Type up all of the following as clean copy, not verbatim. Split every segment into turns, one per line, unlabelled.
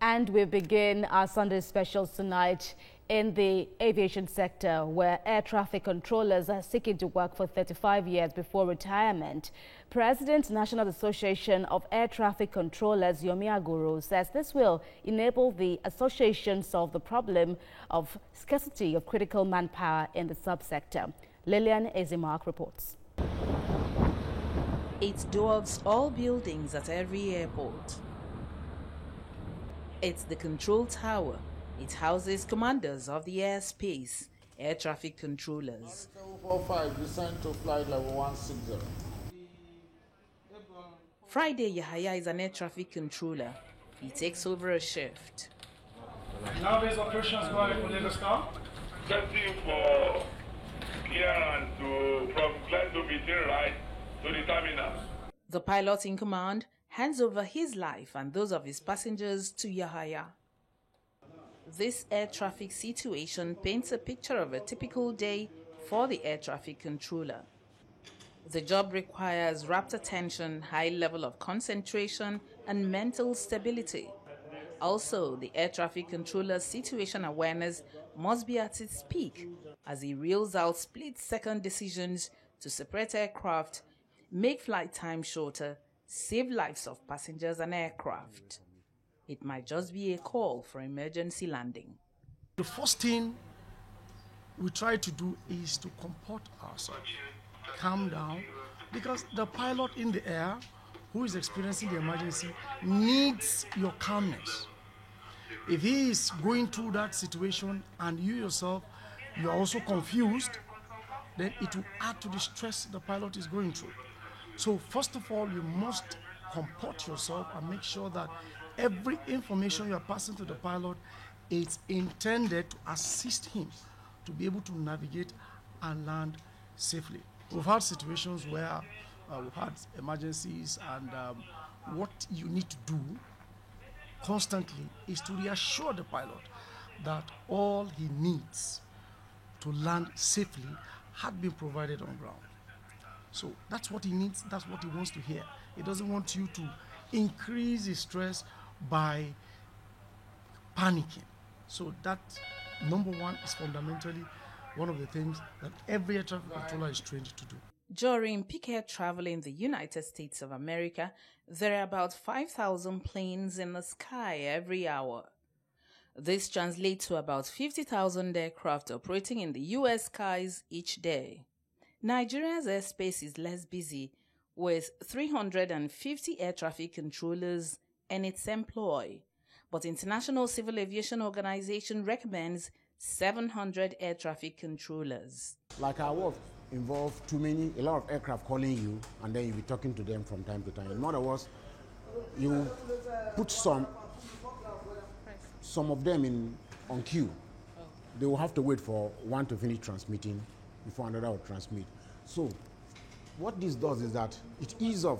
And we begin our Sunday specials tonight in the aviation sector, where air traffic controllers are seeking to work for 35 years before retirement. President, National Association of Air Traffic Controllers, Yomi Aguru, says this will enable the association solve the problem of scarcity of critical manpower in the subsector. Lillian Ezimark reports.
It dwarfs all buildings at every airport. It's the control tower. It houses commanders of the airspace, air traffic controllers.
745 descend to flight level 160.
Friday Yahaya is an air traffic controller. He takes over a shift.
Now these operations going for Lagos now?
Setting for clearance from Glen to Beijing right to the terminal.
The pilot in command hands over his life and those of his passengers to Yahaya. This air traffic situation paints a picture of a typical day for the air traffic controller. The job requires rapt attention, high level of concentration, and mental stability. Also, the air traffic controller's situation awareness must be at its peak as he reels out split-second decisions to separate aircraft, make flight time shorter, save lives of passengers and aircraft. It might just be a call for emergency landing.
The first thing we try to do is to comport ourselves, calm down, because the pilot in the air who is experiencing the emergency needs your calmness. If he is going through that situation and you yourself, you are also confused, then it will add to the stress the pilot is going through. So first of all, you must comport yourself and make sure that every information you are passing to the pilot is intended to assist him to be able to navigate and land safely. We've had situations where we've had emergencies, and what you need to do constantly is to reassure the pilot that all he needs to land safely had been provided on ground. So that's what he needs, that's what he wants to hear. He doesn't want you to increase his stress by panicking. So that, number one, is fundamentally one of the things that every air traffic controller is trained to do.
During peak air travel in the United States of America, there are about 5,000 planes in the sky every hour. This translates to about 50,000 aircraft operating in the U.S. skies each day. Nigeria's airspace is less busy, with 350 air traffic controllers in its employ, but International Civil Aviation Organization recommends 700 air traffic controllers.
Like our work involves a lot of aircraft calling you, and then you'll be talking to them from time to time. In other words, you put some of them on queue. They will have to wait for one to finish transmitting before another will transmit. So what this does is that it eases off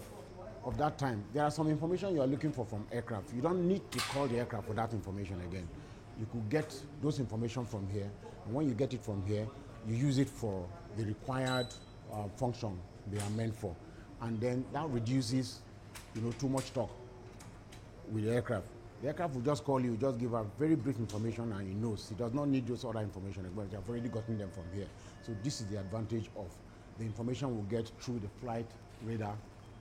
of that time. There are some information you are looking for from aircraft. You don't need to call the aircraft for that information again. You could get those information from here, and when you get it from here, you use it for the required function they are meant for, and then that reduces, too much talk with the aircraft. The aircraft will just call you, just give her very brief information, and he knows. He does not need those other information, but you have already gotten them from here. So this is the advantage of the information we'll get through the flight radar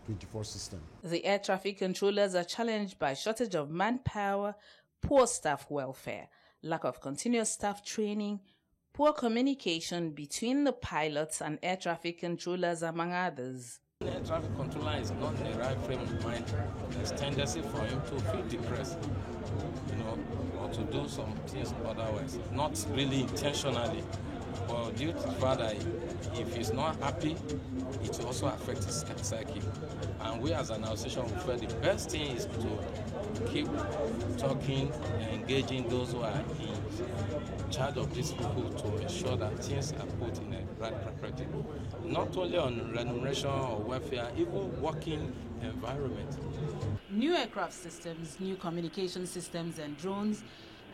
24 system.
The air traffic controllers are challenged by shortage of manpower, poor staff welfare, lack of continuous staff training, poor communication between the pilots and air traffic controllers, among others.
The air traffic controller is not in the right frame of mind. There's tendency for him to feel depressed, or to do some things otherwise. Not really intentionally, but due to the fact that if he's not happy, it will also affect his psyche. And we as an association feel the best thing is to keep talking and engaging those who are in charge of these people to ensure that things are put in a right perspective. Not only on remuneration or welfare, even working environment.
New aircraft systems, new communication systems and drones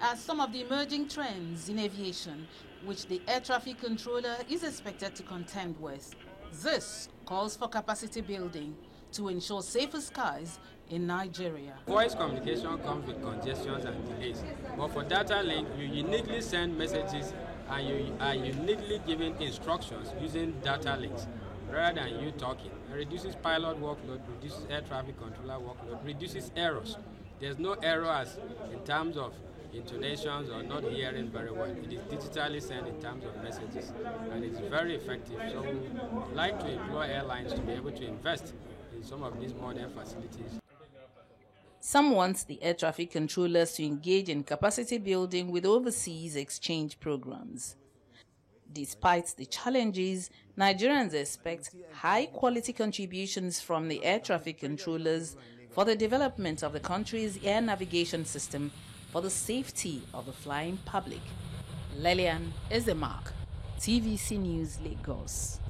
are some of the emerging trends in aviation, which the air traffic controller is expected to contend with. This calls for capacity building to ensure safer skies in Nigeria.
Voice communication comes with congestions and delays, but for data link, you uniquely send messages and you are uniquely given instructions using data links rather than you talking. It reduces pilot workload, reduces air traffic controller workload, reduces errors. There's no errors in terms of intonations or not hearing very well. It is digitally sent in terms of messages, and it's very effective. So we would like to employ airlines to be able to invest in some of these modern facilities.
Some want the air traffic controllers to engage in capacity building with overseas exchange programs. Despite the challenges, Nigerians expect high-quality contributions from the air traffic controllers for the development of the country's air navigation system for the safety of the flying public. Lelian Ezemark, TVC News, Lagos.